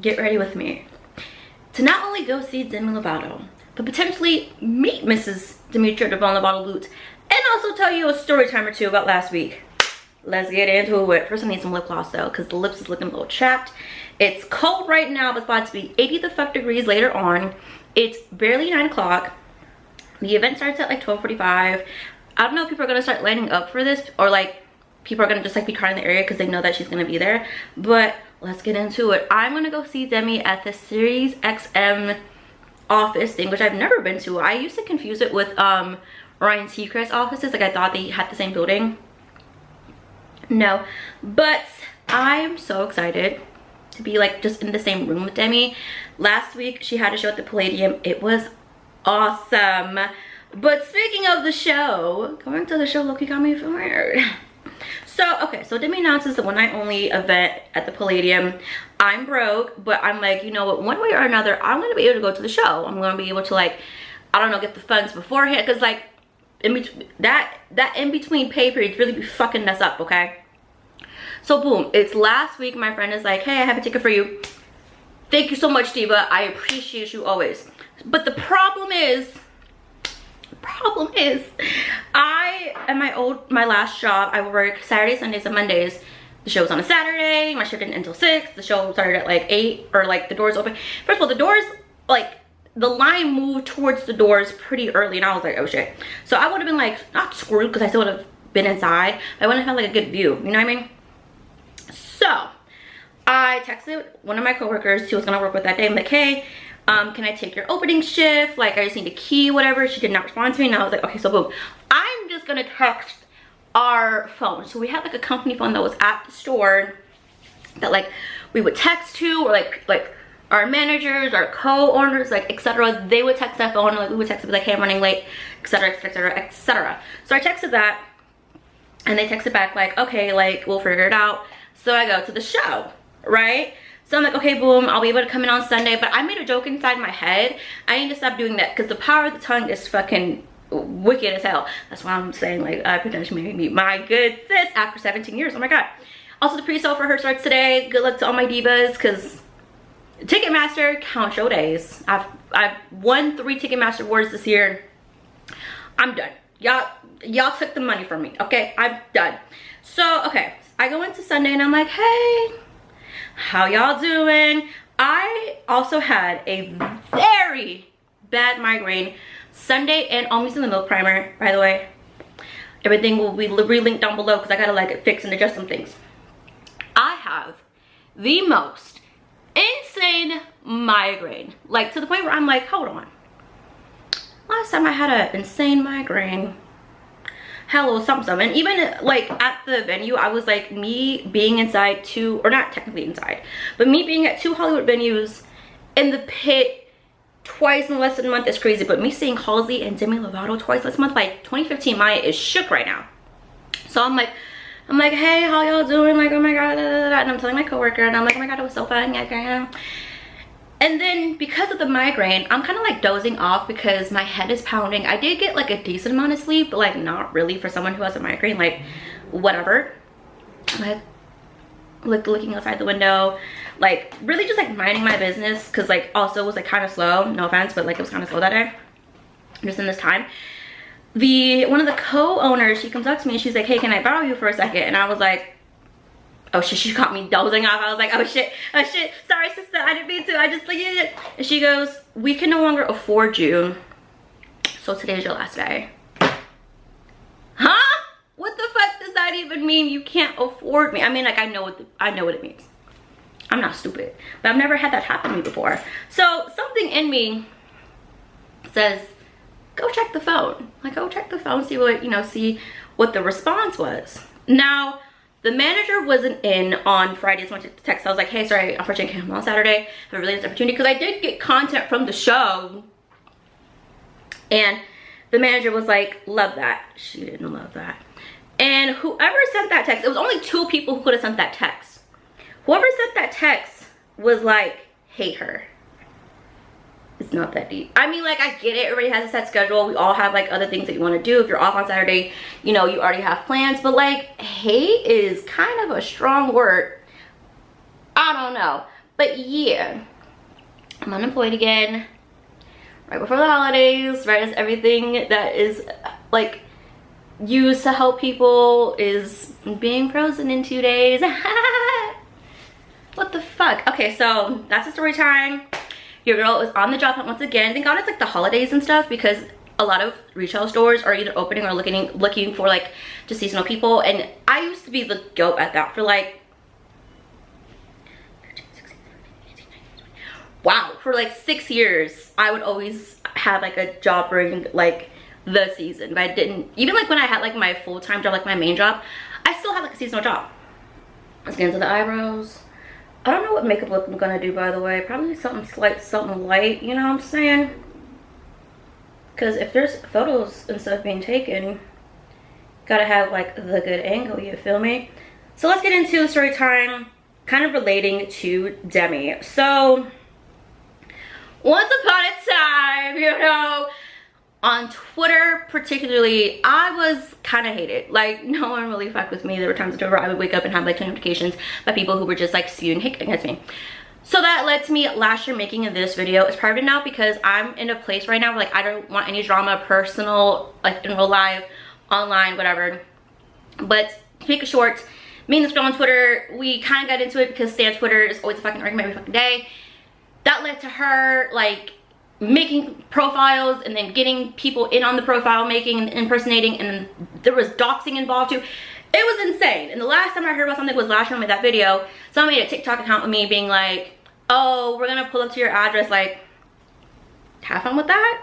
get ready with me to not only go see Demi Lovato, but potentially meet Mrs. Demetria Lovato and also tell you a story time or two about last week. Let's get into it. First I need some lip gloss though, because the lips is looking a little chapped. It's cold right now, but it's about to be 80 the fuck degrees later on. It's barely 9 o'clock. The event starts at like 12:45. I don't know if people are gonna start lining up for this, or like people are gonna just like be crowding the area because they know that she's gonna be there. But let's get into it. I'm gonna go see Demi at the Series XM office thing, which I've never been to. I used to confuse it with Ryan Seacrest's offices. Like I thought they had the same building. No, but I am so excited to be like just in the same room with Demi. Last week she had a show at the Palladium. It was awesome. But speaking of the show, going to the show look, you got me feeling weird. So okay, so Demi announces the one night only event at the Palladium. I'm broke, but I'm like, you know what, one way or another I'm gonna be able to go to the show. I'm gonna be able to, like, I don't know, get the funds beforehand, because like in between that in between pay periods really be fucking us up. Okay, so boom, it's last week. My friend is like, hey, I have a ticket for you. Thank you so much, Diva, I appreciate you always. But the problem is I at my last job, I work Saturdays, Sundays, and Mondays. The show was on a Saturday, my shift didn't end until 6. The show started at like 8, or like the doors open. First of all, the doors, like the line moved towards the doors pretty early, and I was like, oh shit. So I would have been like, not screwed, because I still would have been inside, but I wouldn't have had like a good view, you know what I mean? So I texted one of my coworkers who was gonna work with that day. I'm like, hey, can I take your opening shift? Like, I just need a key, whatever. She did not respond to me, and I was like, okay, so boom, I'm just gonna text our phone. So we had like a company phone that was at the store that like we would text to, or like our managers, our co-owners, like etc. They would text that phone, and like we would text it like, hey, I'm running late, etc, etc, etc. So I texted that, and they texted back like, okay, like we'll figure it out. So I go to the show, right? So I'm like, okay, boom, I'll be able to come in on Sunday. But I made a joke inside my head. I need to stop doing that, because the power of the tongue is fucking wicked as hell. That's why I'm saying, like, I potentially may meet my good sis after 17 years. Oh my god. Also, the pre-sale for her starts today. Good luck to all my divas, because Ticketmaster, count show days. I've won 3 Ticketmaster awards this year. I'm done. Y'all took the money from me. Okay, I'm done. So okay, I go into Sunday and I'm like, hey, how y'all doing? I also had a very bad migraine Sunday, and I'm using the milk primer, by the way. Everything will be relinked down below, because I gotta like fix and adjust some things. I have the most insane migraine, like to the point where I'm like, hold on, last time I had an insane migraine, hello something. And even like at the venue, I was like, me being inside 2, or not technically inside, but me being at 2 Hollywood venues in the pit twice in less than a month is crazy. But me seeing Halsey and Demi Lovato twice last month, like 2015 Maya is shook right now. So I'm like, hey, how y'all doing? Like, oh my god, da, da, da. And I'm telling my coworker, and I'm like, oh my god, it was so fun. Yeah. And then because of the migraine, I'm kind of like dozing off because my head is pounding. I did get like a decent amount of sleep, but like not really for someone who has a migraine, like whatever. Like looking outside the window, like really just like minding my business, because like also it was like kind of slow, no offense, but like it was kind of slow that day, just in this time. One of the co-owners, she comes up to me and she's like, hey, can I borrow you for a second? And I was like, oh shit, she caught me dozing off. I was like, oh shit, sorry sister, I didn't mean to, I just like it. And she goes, we can no longer afford you, so today's your last day. Huh? What the fuck does that even mean? You can't afford me? I mean, like, I know what it means. I'm not stupid, but I've never had that happen to me before. So something in me says, go check the phone. Like, go check the phone, see what, you know, see what the response was. Now, the manager wasn't in on Friday, so I went to text. I was like, hey, sorry, unfortunately I came on Saturday. I have a really nice opportunity, because I did get content from the show. And the manager was like, love that. She didn't love that. And whoever sent that text, it was only 2 people who could have sent that text. Whoever sent that text was like, hate her. It's not that deep. I mean, like, I get it, everybody has a set schedule, we all have like other things that you want to do. If you're off on Saturday, you know, you already have plans, but like, hate is kind of a strong word. I don't know, But yeah, I'm unemployed again right before the holidays, right as everything that is like used to help people is being frozen in 2 days. What the fuck? Okay, so that's the story time. Your girl is on the job hunt once again. Thank God it's like the holidays and stuff, because a lot of retail stores are either opening or looking for like just seasonal people. And I used to be the goat at that for like, wow, for like 6 years. I would always have like a job during like the season, but I didn't, even like when I had like my full-time job, like my main job, I still had like a seasonal job. Let's get into the eyebrows. I don't know what makeup look I'm gonna do, by the way. Probably something slight, something light, you know what I'm saying? Because if there's photos and stuff being taken, gotta have like the good angle, you feel me? So let's get into the story time, kind of relating to Demi. So once upon a time, you know, on Twitter particularly, I was kind of hated. Like, no one really fucked with me. There were times where I would wake up and have like notifications by people who were just like spewing hate against me. So that led to me last year making this video. It's private now because I'm in a place right now where like I don't want any drama, personal, like in real life, online, whatever. But to make it short, me and this girl on Twitter, we kind of got into it because Stan Twitter is always a fucking argument every fucking day. That led to her like making profiles and then getting people in on the profile making and impersonating, and there was doxing involved too. It was insane. And the last time I heard about something was last year I made that video. Someone made a TikTok account with me being like, oh, we're gonna pull up to your address. Like, have fun with that.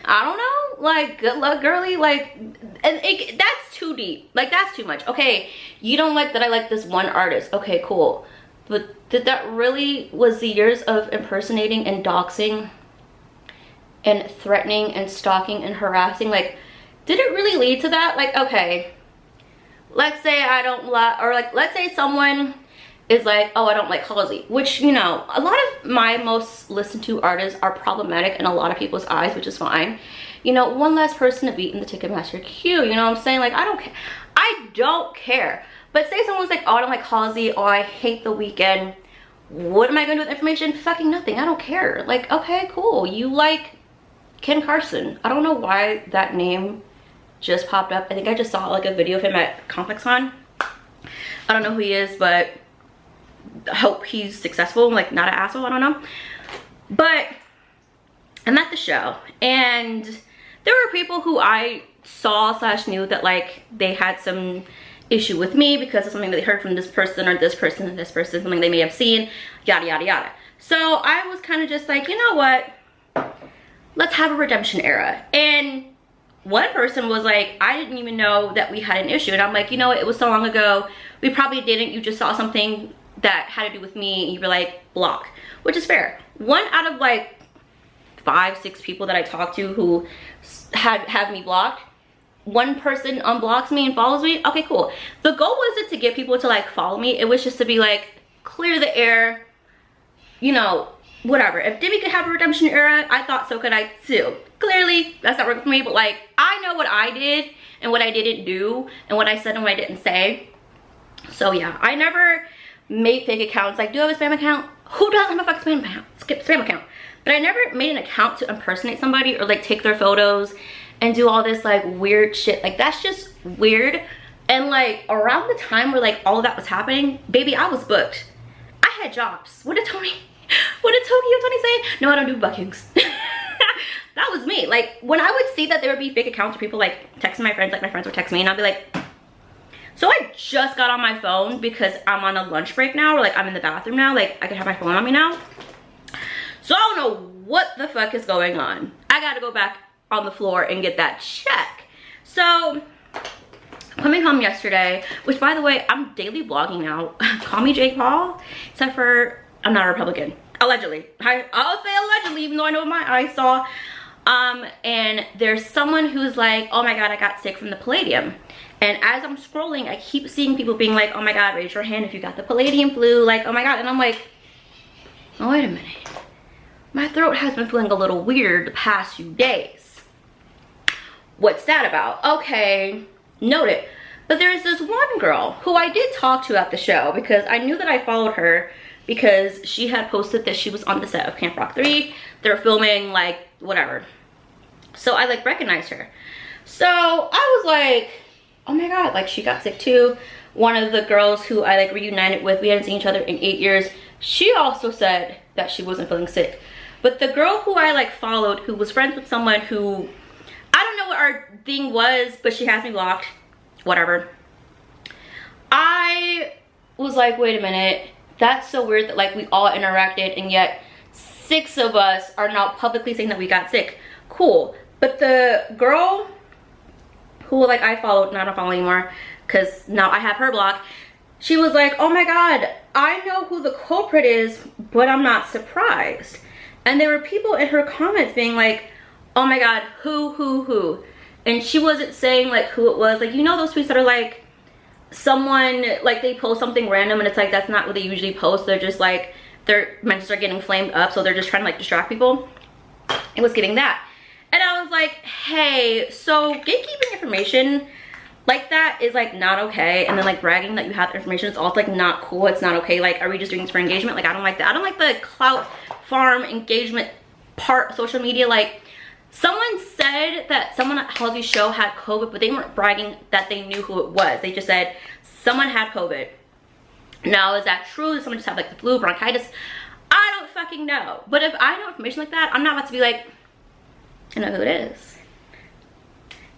I don't know, like, good luck, girly. Like, and that's too deep. Like, that's too much. Okay, you don't like that I like this one artist. Okay, cool. But did that really, was the years of impersonating and doxing and threatening and stalking and harassing, like, did it really lead to that? Like, okay, let's say I don't like, or like, let's say someone is like, oh, I don't like Halsey, which, you know, a lot of my most listened to artists are problematic in a lot of people's eyes, which is fine. You know, one less person to beat in the Ticketmaster queue, you know what I'm saying? Like, I don't care. I don't care. But say someone's like, oh, I don't like Halsey, or I hate The Weeknd. What am I gonna do with information? Fucking nothing. I don't care. Like, okay, cool. You like Ken Carson. I don't know why that name just popped up. I think I just saw like a video of him at Complex Con. I don't know who he is, but I hope he's successful, like not an asshole, I don't know. But I'm at the show, and there were people who I saw / knew that like they had some issue with me because of something that they heard from this person or this person and this person, something they may have seen, yada yada yada. So I was kind of just like, you know what, let's have a redemption era. And one person was like, I didn't even know that we had an issue. And I'm like, you know what, it was so long ago, we probably didn't. You just saw something that had to do with me and you were like, block, which is fair. One out of like 5, 6 people that I talked to who have me blocked, one person unblocks me and follows me. Okay, cool. The goal wasn't to get people to like follow me. It was just to be like, clear the air, you know, whatever. If Demi could have a redemption era, I thought so could I too. Clearly that's not working for me, but like, I know what I did and what I didn't do and what I said and what I didn't say. So yeah, I never made fake accounts. Like, do I have a spam account? Who doesn't have a fucking spam account? Skip spam account. But I never made an account to impersonate somebody or like take their photos and do all this like weird shit. Like, that's just weird. And like around the time where like all of that was happening, baby, I was booked. I had jobs. What did Tony say? No, I don't do bookings. That was me. Like, when I would see that there would be fake accounts or people like texting my friends, like my friends would text me and I'd be like, so I just got on my phone because I'm on a lunch break now, or like I'm in the bathroom now, like I can have my phone on me now. So I don't know what the fuck is going on. I gotta go back on the floor and get that check. So coming home yesterday, which by the way, I'm daily vlogging now. Call me Jake Paul, except for I'm not a Republican. Allegedly. I'll say allegedly, even though I know what my eyes saw. And there's someone who's like, oh my god, I got sick from the Palladium. And as I'm scrolling, I keep seeing people being like, oh my god, raise your hand if you got the Palladium flu. Like, oh my god. And I'm like, oh, wait a minute. My throat has been feeling a little weird the past few days. What's that about? Okay, note it. But there's this one girl who I did talk to at the show because I knew that I followed her because she had posted that she was on the set of Camp Rock 3. They're filming, like, whatever. So I like recognized her. So I was like, oh my god, like she got sick too. One of the girls who I like reunited with, we hadn't seen each other in 8 years, she also said that she wasn't feeling sick. But the girl who I like followed, who was friends with someone who, I don't know what our thing was, but she has me blocked, whatever. I was like, wait a minute, that's so weird that like we all interacted and yet 6 of us are now publicly saying that we got sick. Cool. But the girl who like I followed, not I don't follow anymore because now I have her blocked, she was like, oh my god, I know who the culprit is, but I'm not surprised. And there were people in her comments being like, oh my god, who? And she wasn't saying like who it was. Like, you know those tweets that are like, someone, like they post something random and it's like, that's not what they usually post. They're just like, their mentions are getting flamed up, so they're just trying to like distract people. It was giving that. And I was like, hey, so gatekeeping information like that is like not okay. And then like bragging that you have information is also like not cool. It's not okay. Like, are we just doing this for engagement? Like, I don't like that. I don't like the clout farm engagement part of social media. Like, someone said that someone at Halsey's show had COVID, but they weren't bragging that they knew who it was. They just said someone had COVID. Now, is that true? Does someone just have like the flu, bronchitis? I don't fucking know. But if I know information like that, I'm not about to be like, I know who it is.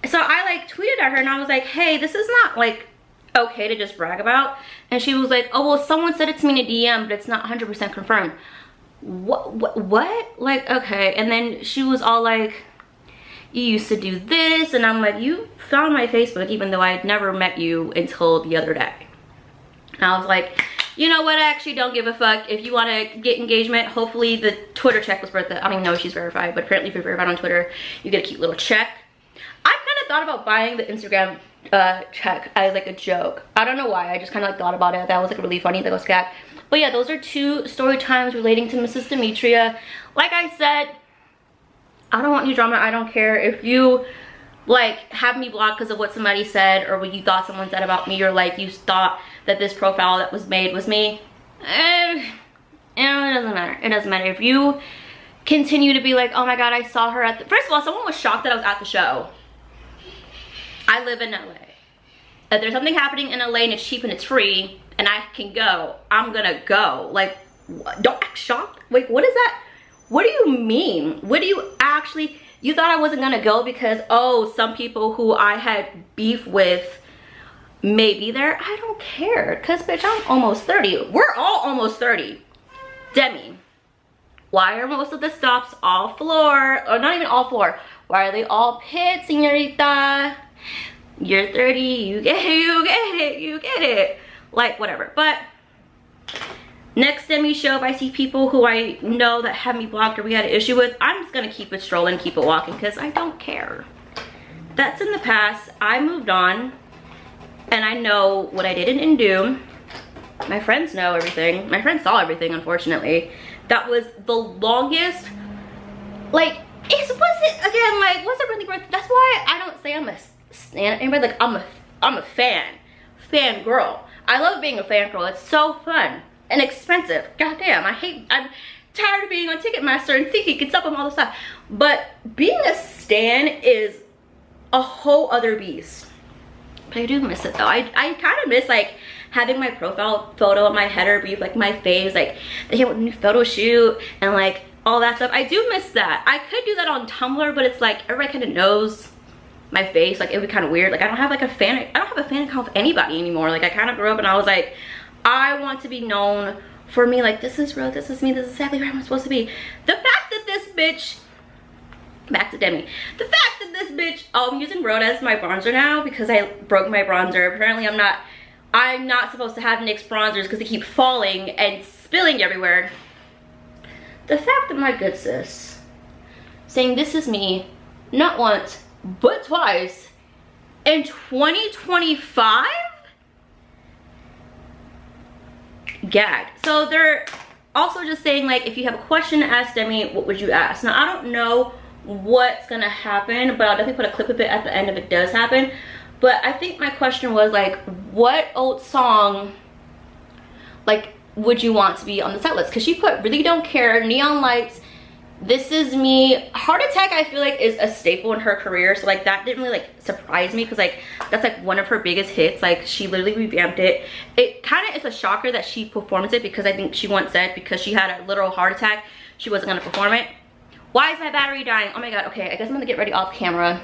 So I like tweeted at her and I was like, hey, this is not like okay to just brag about. And she was like, oh, well, someone said it to me in a DM, but it's not 100% confirmed. What? Like, okay. And then she was all like, you used to do this. And I'm like, you found my Facebook even though I had never met you until the other day. And I was like, you know what, I actually don't give a fuck. If you want to get engagement, hopefully the Twitter check was worth it. I don't even know if she's verified, but apparently if you're verified on Twitter, you get a cute little check. I kind of thought about buying the Instagram check as like a joke. I don't know why, I just kind of like thought about it. That was like really funny, that was cat. But yeah, those are 2 story times relating to Mrs. Demetria. Like I said, I don't want any drama. I don't care if you like have me blocked because of what somebody said or what you thought someone said about me, or like you thought that this profile that was made was me. It doesn't matter. It doesn't matter. If you continue to be like, oh my god, I saw her at the, first of all, someone was shocked that I was at the show. I live in LA. If there's something happening in LA and it's cheap and it's free and I can go, I'm gonna go. Like, don't act shocked. Like, what is that? What do you mean? What do you actually, you thought I wasn't gonna go because, oh, some people who I had beef with may be there? I don't care, because bitch, I'm almost 30. We're all almost 30. Demi, why are most of the stops all floor, or not even all floor? Why are they all pit, señorita? You're 30, you get it, you get it, you get it. Like, whatever. But next Demi show, if I see people who I know that have me blocked or we had an issue with, I'm just gonna keep it strolling, keep it walking, because I don't care. That's in the past. I moved on. And I know what I did and didn't do. My friends know everything. My friends saw everything, unfortunately. That was the longest, like, was it really worth it? That's why I don't say I'm a stan. Anybody, like, I'm a fan girl. I love being a fan girl. It's so fun and expensive. Goddamn, I'm tired of being on Ticketmaster and SeatGeek and stuff and all this stuff. But being a stan is a whole other beast. But I do miss it though. I kind of miss like having my profile photo on my header be like my face, like they came with a new photo shoot and like all that stuff. I do miss that. I could do that on Tumblr, but it's like everybody kind of knows my face. Like it would be kind of weird. Like I don't have a fan account of anybody anymore. Like I kind of grew up and I was like, I want to be known for me. Like this is real, this is me, this is exactly where I'm supposed to be. The fact that this bitch, back to Demi, the fact that this bitch, I'm using Rhoda as my bronzer now because I broke my bronzer. Apparently I'm not supposed to have NYX bronzers because they keep falling and spilling everywhere. The fact that my good sis saying this is me not once but twice in 2025, gagged. So they're also just saying like, if you have a question to ask Demi, what would you ask? Now I don't know what's gonna happen, but I'll definitely put a clip of it at the end if it does happen. But I think my question was like, what old song like would you want to be on the set list? Because she put really don't care, neon lights, this is me. Heart attack I feel like is a staple in her career, so like that didn't really like surprise me, because like that's like one of her biggest hits. Like she literally revamped it. It kind of is a shocker that she performs it, because I think she once said because she had a literal heart attack she wasn't gonna perform it. Why is my battery dying? Oh my god. Okay, I guess I'm gonna get ready off camera.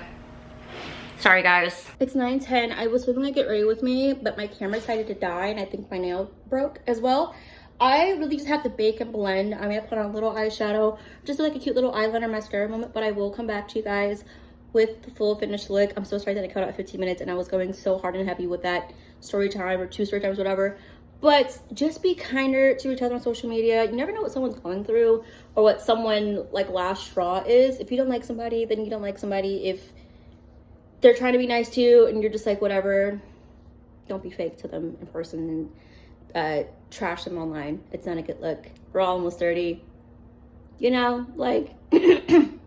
Sorry guys. It's 9:10. I was hoping to get ready with me, but my camera decided to die and I think my nail broke as well. I really just have to bake and blend. I'm gonna put on a little eyeshadow, just like a cute little eyeliner mascara moment, but I will come back to you guys with the full finished look. I'm so sorry that I cut out 15 minutes and I was going so hard and heavy with that story time or 2 story times, whatever. But just be kinder to each other on social media. You never know what someone's going through or what someone like last straw is. If you don't like somebody, then you don't like somebody. If they're trying to be nice to you and you're just like whatever, don't be fake to them in person and trash them online. It's not a good look. We're all almost 30, you know, like don't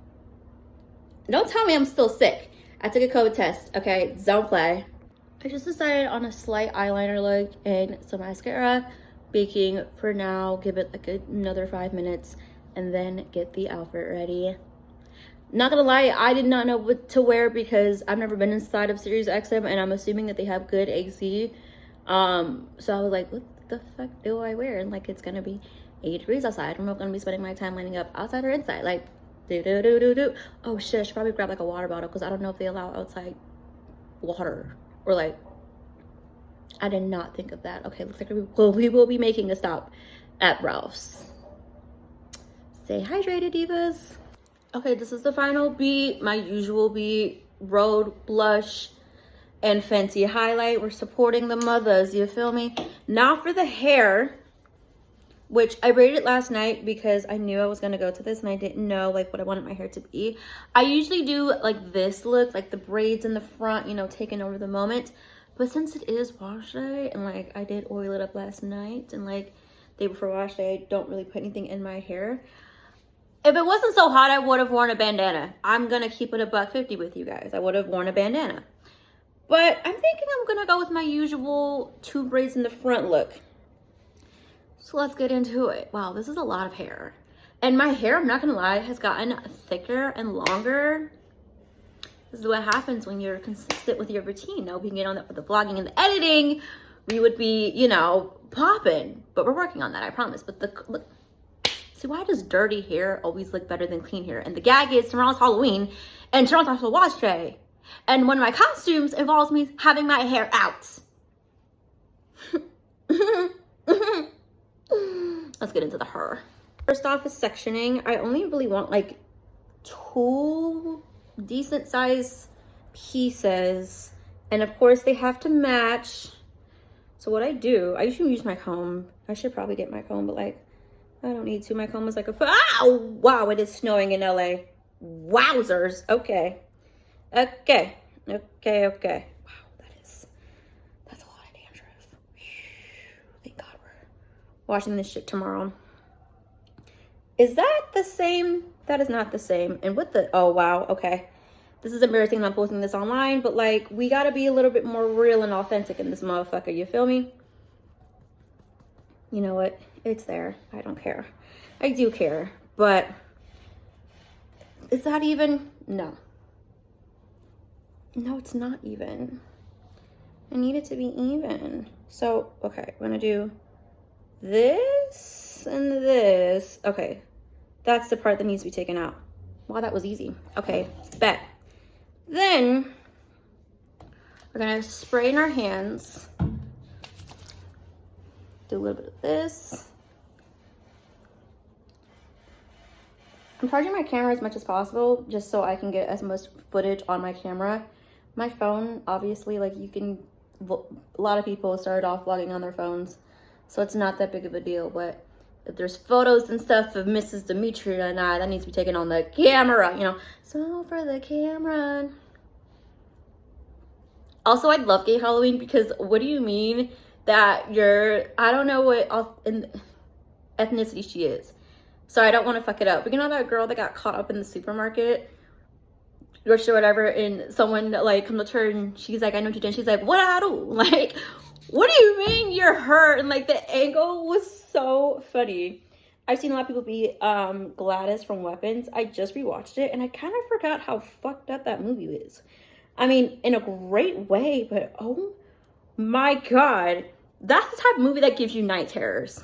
tell me I'm still sick. I took a COVID test, okay? Don't play. I just decided on a slight eyeliner look and some mascara, baking for now, give it like another 5 minutes and then get the outfit ready. Not gonna lie, I did not know what to wear because I've never been inside of Sirius XM and I'm assuming that they have good AC. So I was like, what the fuck do I wear? And like, it's gonna be 80 degrees outside. I don't know if I'm gonna be spending my time lining up outside or inside. Like, oh shit, I should probably grab like a water bottle because I don't know if they allow outside water. Or like, I did not think of that. Okay, looks like we will be making a stop at Ralph's. Stay hydrated, divas. Okay, this is the final beat. My usual beat, Road, Blush, and Fenty Highlight. We're supporting the mothers, you feel me? Now for the hair, which I braided it last night because I knew I was gonna go to this and I didn't know like what I wanted my hair to be. I usually do like this look, like the braids in the front, you know, taking over the moment. But since it is wash day and like I did oil it up last night and like day before wash day, I don't really put anything in my hair. If it wasn't so hot, I would have worn a bandana. I'm gonna keep it $150 with you guys. I would have worn a bandana. But I'm thinking I'm gonna go with my usual 2 braids in the front look. So let's get into it. Wow, this is a lot of hair. And my hair, I'm not gonna lie, has gotten thicker and longer. This is what happens when you're consistent with your routine. Now, if we can get on that with the vlogging and the editing, we would be, you know, popping. But we're working on that, I promise. But look, see, why does dirty hair always look better than clean hair? And the gag is tomorrow's Halloween and tomorrow's also wash day. And one of my costumes involves me having my hair out. Let's get into the hair. First off is sectioning. I only really want like 2 decent size pieces. And of course they have to match. So what I do, I usually use my comb. I should probably get my comb, but like, I don't need to. My comb is like a, ow! Wow, it is snowing in LA. Wowzers. Okay. Okay. Okay, okay. Wow, that's a lot of dandruff. Thank God we're washing this shit tomorrow. Is that the same? That is not the same. And with the, oh wow, okay. This is embarrassing, I'm posting this online, but like, we gotta be a little bit more real and authentic in this motherfucker, you feel me? You know what? It's there. I don't care. I do care, but is that even? No. No, it's not even. I need it to be even. So, okay, I'm gonna do this and this. Okay, that's the part that needs to be taken out. Wow, that was easy. Okay, bet. Then we're gonna spray in our hands. Do a little bit of this. I'm charging my camera as much as possible just so I can get as much footage on my camera. My phone, obviously, like you can, a lot of people started off vlogging on their phones, so it's not that big of a deal. But if there's photos and stuff of Mrs. Demetria and I, that needs to be taken on the camera, you know. So for the camera. Also, I love gay Halloween because what do you mean that you're, I don't know what ethnicity she is. So I don't want to fuck it up. But you know that girl that got caught up in the supermarket? Or whatever, and someone like comes up to her and she's like, I know what you did. She's like, what I do? Like, what do you mean you're her? And like the angle was so funny. I've seen a lot of people be Gladys from Weapons. I just rewatched it and I kind of forgot how fucked up that movie is. I mean, in a great way, but oh my god. That's the type of movie that gives you night terrors.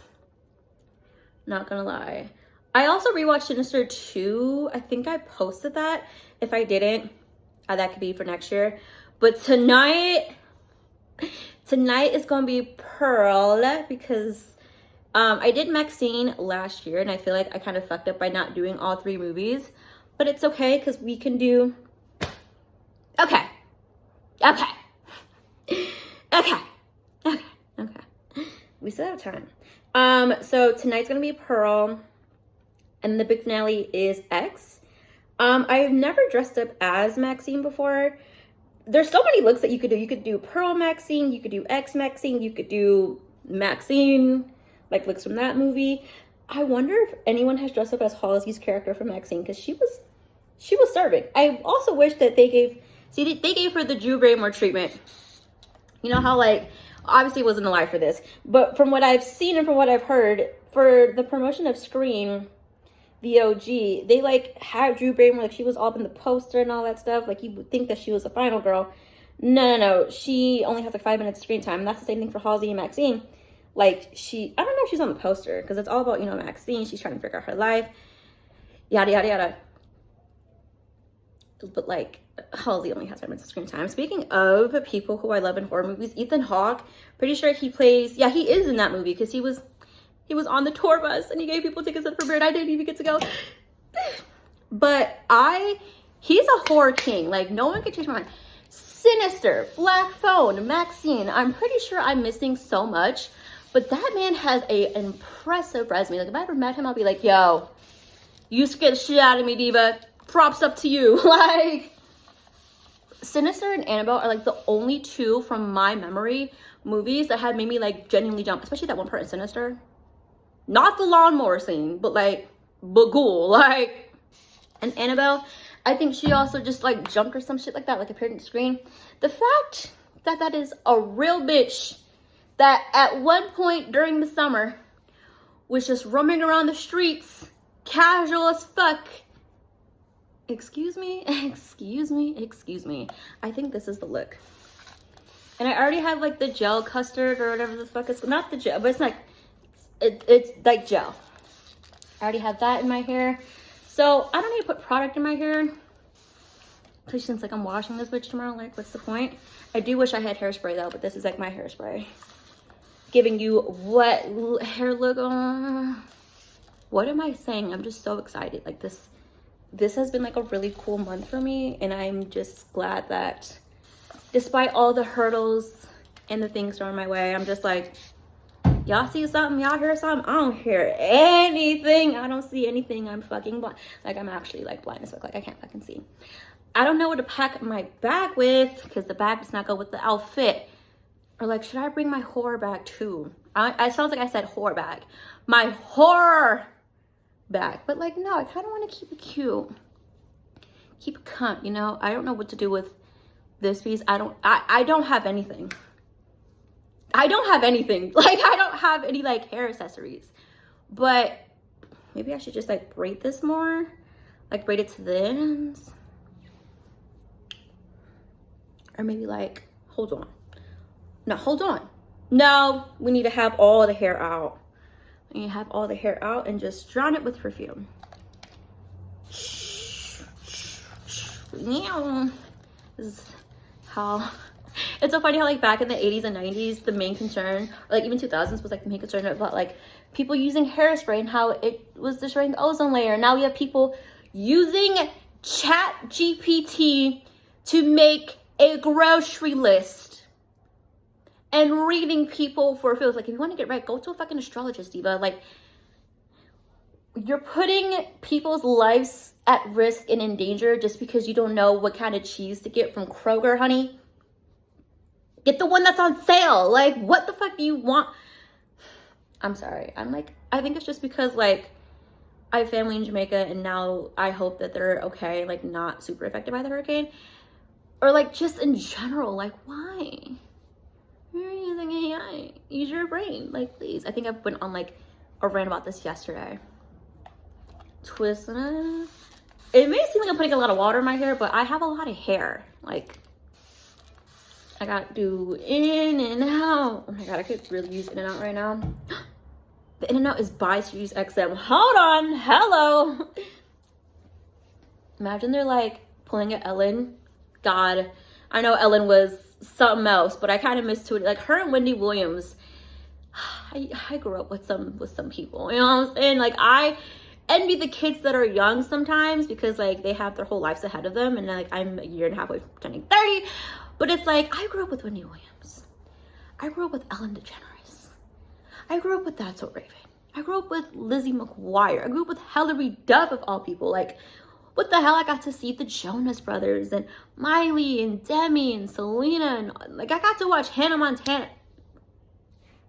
Not gonna lie. I also rewatched Sinister 2. I think I posted that. If I didn't, that could be for next year. But tonight is gonna be Pearl because I did Maxine last year and I feel like I kind of fucked up by not doing all 3 movies. But it's okay because we can do... Okay. We still have time. So tonight's gonna be Pearl. And the big finale is X. I've never dressed up as Maxine before. There's so many looks that you could do. You could do Pearl Maxine, you could do X Maxine, you could do Maxine, like looks from that movie. I wonder if anyone has dressed up as Halsey's character from Maxine, because she was serving. I also wish that they gave her the Drew Barrymore treatment. You know how, like, obviously it wasn't alive for this, but from what I've seen and from what I've heard, for the promotion of Scream, the OG, they like had Drew Barrymore, like she was all up in the poster and all that stuff. Like you would think that she was a final girl. No. She only has like 5 minutes screen time. And that's the same thing for Halsey and Maxine. Like I don't know if she's on the poster because it's all about, you know, Maxine. She's trying to figure out her life. Yada, yada, yada. But like Halsey only has 5 minutes of screen time. Speaking of people who I love in horror movies, Ethan Hawke, pretty sure he plays, yeah, he is in that movie because he was on the tour bus and he gave people tickets at the premiere and I didn't even get to go. But he's a horror king. Like no one can change my mind. Sinister, Black Phone, Maxine. I'm pretty sure I'm missing so much, but that man has an impressive resume. Like if I ever met him, I'll be like, yo, you scared the shit out of me, diva. Props up to you. Like Sinister and Annabelle are like the only 2 from my memory movies that have made me like genuinely jump, especially that one part in Sinister. Not the lawnmower scene, but like Bagul, like, and Annabelle, I think she also just like jumped or some shit like that, like appeared on the screen. The fact that that is a real bitch that at one point during the summer was just roaming around the streets, casual as fuck. Excuse me. I think this is the look. And I already have like the gel custard or whatever the fuck it's, not the gel, but it's like, it's like gel. I already have that in my hair. So I don't need to put product in my hair. Especially since like I'm washing this bitch tomorrow, like what's the point? I do wish I had hairspray though, but this is like my hairspray. Giving you what hair look on. What am I saying? I'm just so excited. Like this has been like a really cool month for me. And I'm just glad that despite all the hurdles and the things thrown my way, I'm just like, y'all see something? Y'all hear something? I don't hear anything. I don't see anything. I'm fucking blind. Like, I'm actually, like, blind as fuck. Like, I can't fucking see. I don't know what to pack my bag with because the bag does not go with the outfit. Or, like, should I bring my horror bag, too? I sounds like I said horror bag. My horror bag. But, like, no, I kind of want to keep it cute. Keep it cunt, you know? I don't know what to do with this piece. I don't have anything. I don't have anything. Like, I don't have any, like, hair accessories. But maybe I should just, like, braid this more. Like, braid it to the ends. Or maybe, like, hold on. No, hold on. No, we need to have all the hair out. We need to have all the hair out and just drown it with perfume. This is how... It's so funny how, like, back in the 80s and 90s, the main concern, or, like, even 2000s was, like, the main concern about, like, people using hairspray and how it was destroying the ozone layer. Now we have people using Chat GPT to make a grocery list and reading people for feels. Like, if you want to get right, go to a fucking astrologist, diva. Like, you're putting people's lives at risk and in danger just because you don't know what kind of cheese to get from Kroger, honey. Get the one that's on sale. Like, what the fuck do you want? I'm sorry. I'm like, I think it's just because, like, I have family in Jamaica and now I hope that they're okay, like, not super affected by the hurricane. Or, like, just in general, like, why? You're using AI. Use your brain. Like, please. I think I've been on, like, a rant about this yesterday. Twisting it may seem like I'm putting a lot of water in my hair, but I have a lot of hair. Like, I gotta do in and out. Oh my god, I could really use in and out right now. The in and out is by Sirius XM. Hold on, hello. Imagine they're like pulling at Ellen. God, I know Ellen was something else, but I kind of miss Tootie. Like her and Wendy Williams. I grew up with some people, you know what I'm saying? Like I envy the kids that are young sometimes because like they have their whole lives ahead of them, and like I'm a year and a half away from turning 30. But it's like I grew up with Wendy Williams. I grew up with Ellen DeGeneres. I grew up with That's So Raven. I grew up with Lizzie McGuire. I grew up with Hilary Duff of all people. Like, what the hell? I got to see the Jonas Brothers and Miley and Demi and Selena, and like I got to watch Hannah Montana.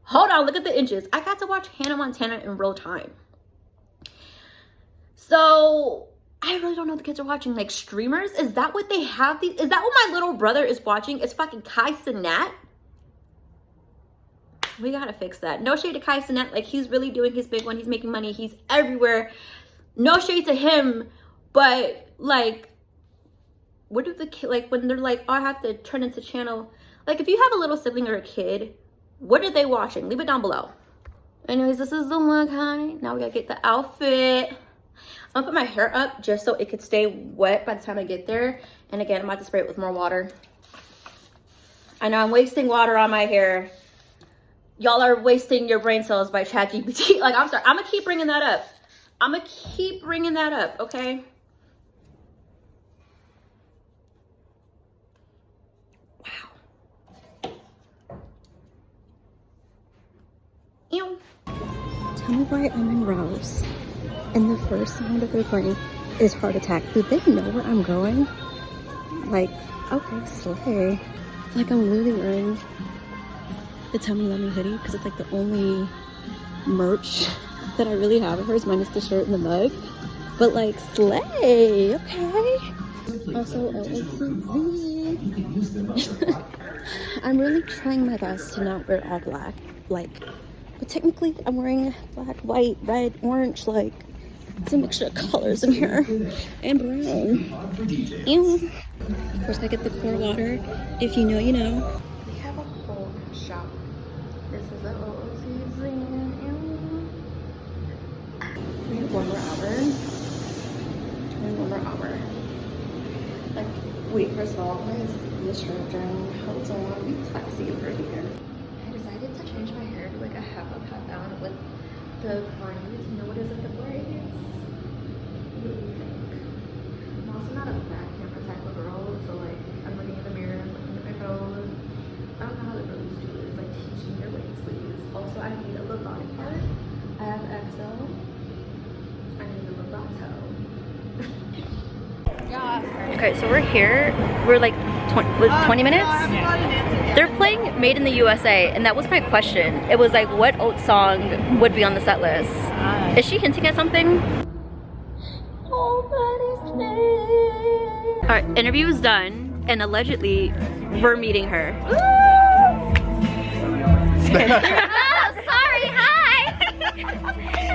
Hold on, look at the inches. I got to watch Hannah Montana in real time. So I really don't know what the kids are watching. Like streamers? Is that what they have? Is that what my little brother is watching? Is fucking Kai Cenat? We gotta fix that. No shade to Kai Cenat. Like he's really doing his big one. He's making money. He's everywhere. No shade to him. But like, what do the kid, like when they're like, oh, I have to turn into channel. Like if you have a little sibling or a kid, what are they watching? Leave it down below. Anyways, this is the look, honey. Now we gotta get the outfit. I'm gonna put my hair up just so it could stay wet by the time I get there. And again, I'm about to spray it with more water. I know I'm wasting water on my hair. Y'all are wasting your brain cells by ChatGPT. Like, I'm sorry. I'm gonna keep bringing that up. I'm gonna keep bringing that up, okay? Wow. Ew. Tell me why I'm in Rose. And the first sound that they're playing is Heart Attack. Do they know where I'm going? Like, okay, slay. Like, I'm literally wearing the Tell Me Love Me hoodie because it's like the only merch that I really have of hers, minus the shirt and the mug. But like, slay, okay. Also, I'm really trying my best to not wear all black. Like, but technically I'm wearing black, white, red, orange, like, it's a mixture of colors in here. And brown. Ew. Of course, I get the core water. If you know, you know. We have a whole shop. This is a whole season. We have 1 more hour. And 1 more hour. Like, wait, first of all, why is this shirt drying? Hold on, be classy over here. I decided to change my hair to like a half up, half down with the braids. You know what is it, the braids? I'm also not a back camera type of girl, so like I'm looking in the mirror, I'm looking at my phone. I don't know how the girls do it. It's like teaching your ways, please. Also, I need a Lovato part. I have XL. I need a Lovato. Okay, so we're here. We're like 20 minutes. They're playing Made in the USA, and that was my question. It was like, what old song would be on the set list? Is she hinting at something? Alright, interview is done, and allegedly, we're meeting her. Oh, sorry, hi!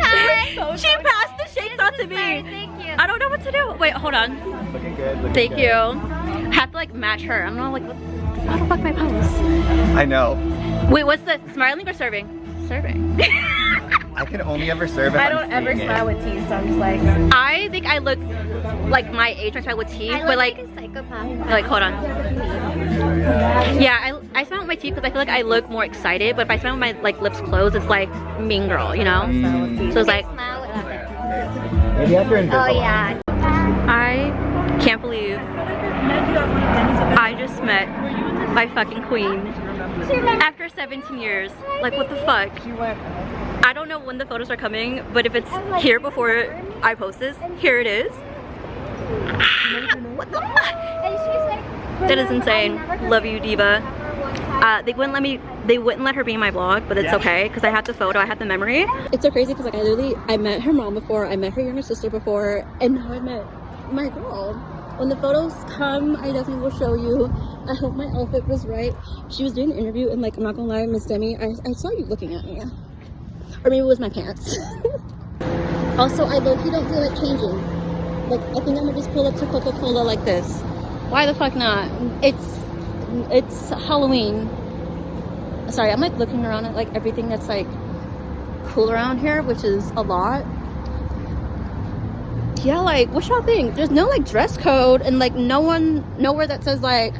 Hi! So she passed the shades on to me. Sorry, thank you. I don't know what to do. Wait, hold on. Looking good. Looking Thank good. you. I have to like match her. I don't know, like, how the fuck my pose? I know. Wait, what's the smiling or serving? Serving. I can only ever serve if I I'm don't ever seeing smile it. with teeth, so I'm just like, I think I look like my age when I smile with teeth, but like a psychopath. like, hold on. Yeah, I smile with my teeth because I feel like I look more excited, but if I smile with my like lips closed, it's like mean girl, you know? So it's like, Smile with Maybe after Invisalign. Oh yeah. I can't believe I just met my fucking queen after 17 years. Like, what the fuck? I don't know when the photos are coming, but if it's here before I post this, here it is. What the fuck? That is insane. Love you, diva. They wouldn't let her be in my vlog, but it's okay because I have the photo, I have the memory. It's so crazy because like I met her mom before, I met her younger sister before, and now I met my girl. When the photos come, I definitely will show you. I hope my outfit was right. She was doing an interview, and like, I'm not gonna lie, Miss Demi, I saw you looking at me. Or maybe it was my pants. Also, I low-key don't feel like changing. Like, I think I'm gonna just pull up to Coca-Cola like this. Why the fuck not? It's Halloween. Sorry, I'm like looking around at like everything that's like cool around here, which is a lot. Yeah, like, what y'all think? There's no like dress code and like nowhere that says like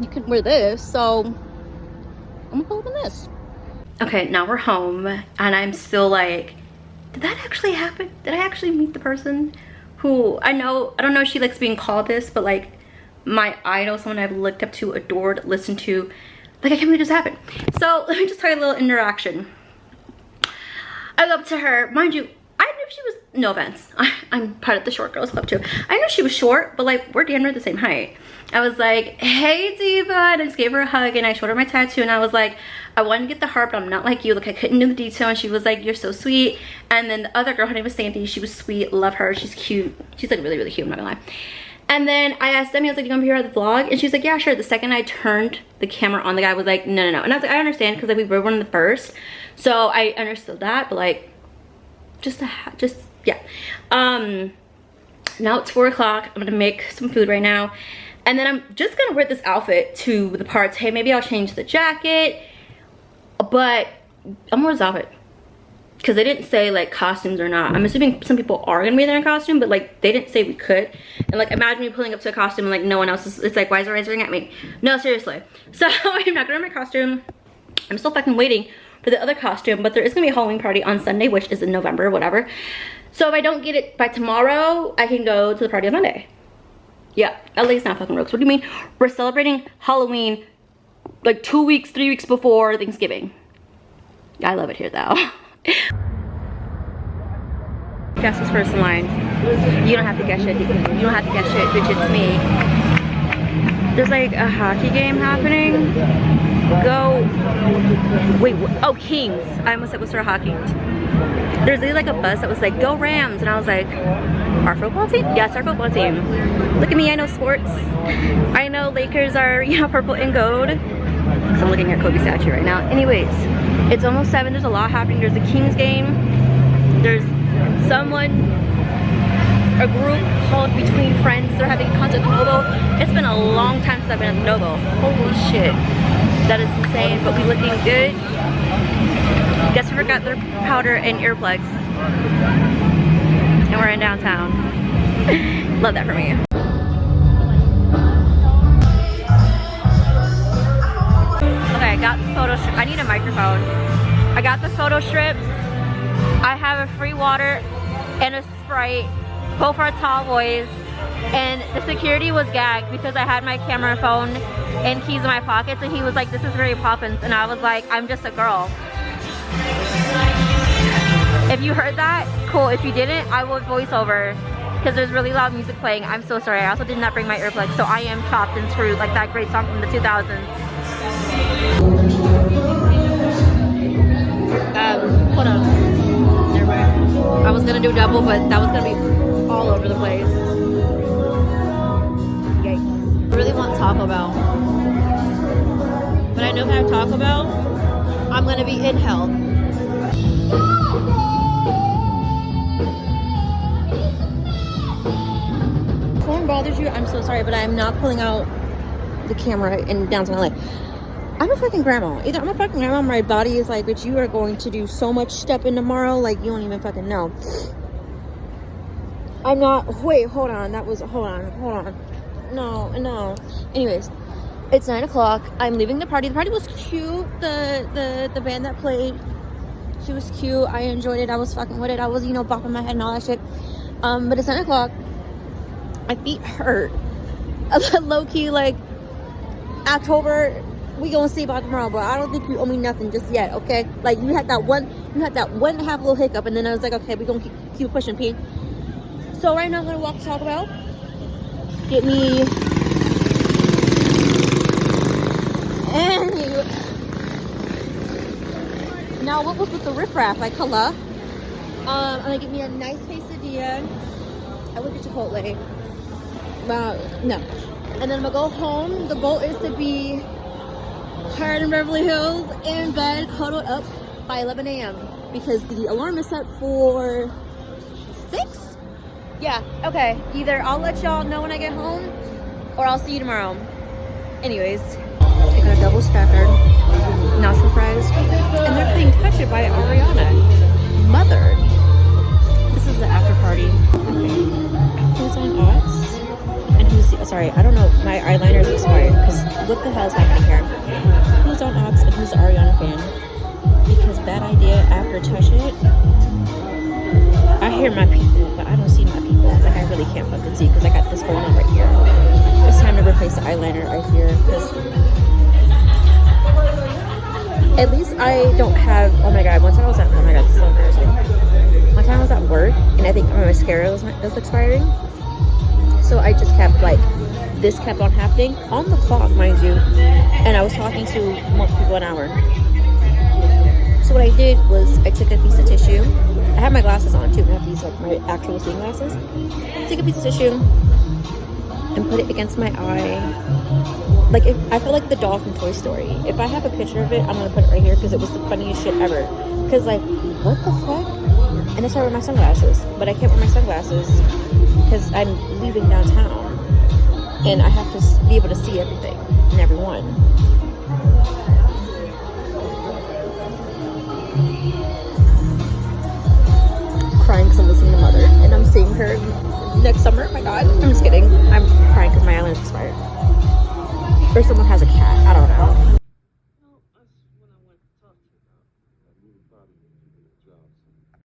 you can wear this, so I'm gonna pull up in this. Okay, now we're home and I'm still like, did that actually happen? Did I actually meet the person who I don't know if she likes being called this, but like my idol, someone I've looked up to, adored, listened to. Like, I can't believe this happened. So let me just tell you a little interaction. I go up to her, mind you, I knew she was, no offense, I'm part of the short girls club too. I knew she was short, but like we're damn near the same height. I was like, hey diva, and I just gave her a hug and I showed her my tattoo and I was like, I wanted to get the heart, but I'm not like you. Like, I couldn't do the detail. And she was like, you're so sweet. And then the other girl, her name was Sandy, she was sweet, love her, she's cute. She's like really, really cute, I'm not gonna lie. And then I asked Demi, I was like, you gonna be here at the vlog? And she's like, yeah, sure. The second I turned the camera on, the guy was like, no. And I was like, I understand, because like we were one of the first. So I understood that, but like, yeah. Now it's 4 o'clock. I'm gonna make some food right now. And then I'm just gonna wear this outfit to the parts. Hey, maybe I'll change the jacket. But I'm gonna wear this outfit. Because they didn't say like costumes or not. I'm assuming some people are gonna be there in costume, but like they didn't say we could. And like imagine me pulling up to a costume and like no one else is, it's like, why is her eyes ring at me? No, seriously. So I'm not gonna wear my costume. I'm still fucking waiting for the other costume, but there is gonna be a Halloween party on Sunday, which is in November, whatever. So if I don't get it by tomorrow, I can go to the party on Monday. Yeah, LA's not fucking rogues. What do you mean? We're celebrating Halloween like 2 weeks, 3 weeks before Thanksgiving. I love it here though. Guess who's first in line? You don't have to guess it. You don't have to guess it, bitch, it's me. There's like a hockey game happening. Go. Wait, oh, Kings. I almost said it was for a hockey. There's like a bus that was like, go Rams. And I was like, our football team? Yes, our football team. Look at me, I know sports. I know Lakers are, you know, purple and gold. So I'm looking at Kobe statue right now. Anyways, it's almost 7. There's a lot happening. There's a Kings game. There's a group called Between Friends. They're having a concert at the Novo. It's been a long time since I've been at the Novo. Holy shit. That is insane, but we looking good. Guess we forgot their powder and earplugs. And we're in downtown. Love that for me. Okay, I got the photo strip. I need a microphone. I got the photo strips. I have a free water and a Sprite, both are tall boys. And the security was gagged because I had my camera phone and keys in my pockets, and he was like, this is Mary Poppins. And I was like, I'm just a girl. If you heard that, cool. If you didn't, I will voice over because there's really loud music playing. I'm so sorry. I also did not bring my earplugs, so I am chopped and screwed, like that great song from the 2000s. Hold on. Never mind. I was gonna do double, but that was gonna be all over the place. Yikes. I really want Taco Bell. But I know if I have Taco Bell, I'm gonna be in hell. If phone bothers you, I'm so sorry, but I'm not pulling out the camera in downtown LA. I'm a fucking grandma. Either I'm a fucking grandma, my body is like, bitch, you are going to do so much stepping tomorrow, like you don't even fucking know. I'm not, wait, hold on. Hold on. No. Anyways, it's 9 o'clock. I'm leaving the party. The party was cute. The band that played, she was cute. I enjoyed it. I was fucking with it. I was, you know, bopping my head and all that shit. But it's 9 o'clock. My feet hurt. Low-key, like, October, we gonna see about tomorrow, but I don't think you owe me nothing just yet, okay? Like, you had that one half little hiccup, and then I was like, okay, we gonna keep pushing, P. So right now I'm gonna walk to Taco Bell, get me now what was with the riffraff, like, hello? I'm gonna get me a nice quesadilla. I went to Chipotle. No. And then I'm gonna go home. The goal is to be tired in Beverly Hills, in bed, cuddled up by 11 a.m. because the alarm is set for 6. Yeah, okay. Either I'll let y'all know when I get home, or I'll see you tomorrow. Anyways, I got a double stacker, nacho fries, and they're playing Touch It by Ariana. Mothered. This is the after party. Okay. Who's on Ox? And who's sorry, I don't know. My eyeliner is expired because what the hell is happening here? Who's on Ox and who's the Ariana fan? Because Bad Idea after Touch It. I hear my people, but I don't see my people. Like, I really can't fucking see because I got this going on right here. It's time to replace the eyeliner right here because at least I don't have, oh my god, once I was at, oh my god, this is so embarrassing. One time I was at work and I think my mascara was expiring. So I just kept like, this kept on happening on the clock, mind you. And I was talking to multiple people an hour. So what I did was I took a piece of tissue. I have my glasses on too, I have these like my actual seeing glasses. Take a piece of tissue and put it against my eye. Like, I feel like the doll from Toy Story. If I have a picture of it, I'm gonna put it right here because it was the funniest shit ever. Because like, what the fuck? And I started with my sunglasses, but I can't wear my sunglasses because I'm leaving downtown and I have to be able to see everything and everyone. Crying because I'm listening to Mother and I'm seeing her next summer. Oh my god, I'm just kidding. I'm crying because my eyeliner's expired. Or someone has a cat, I don't know.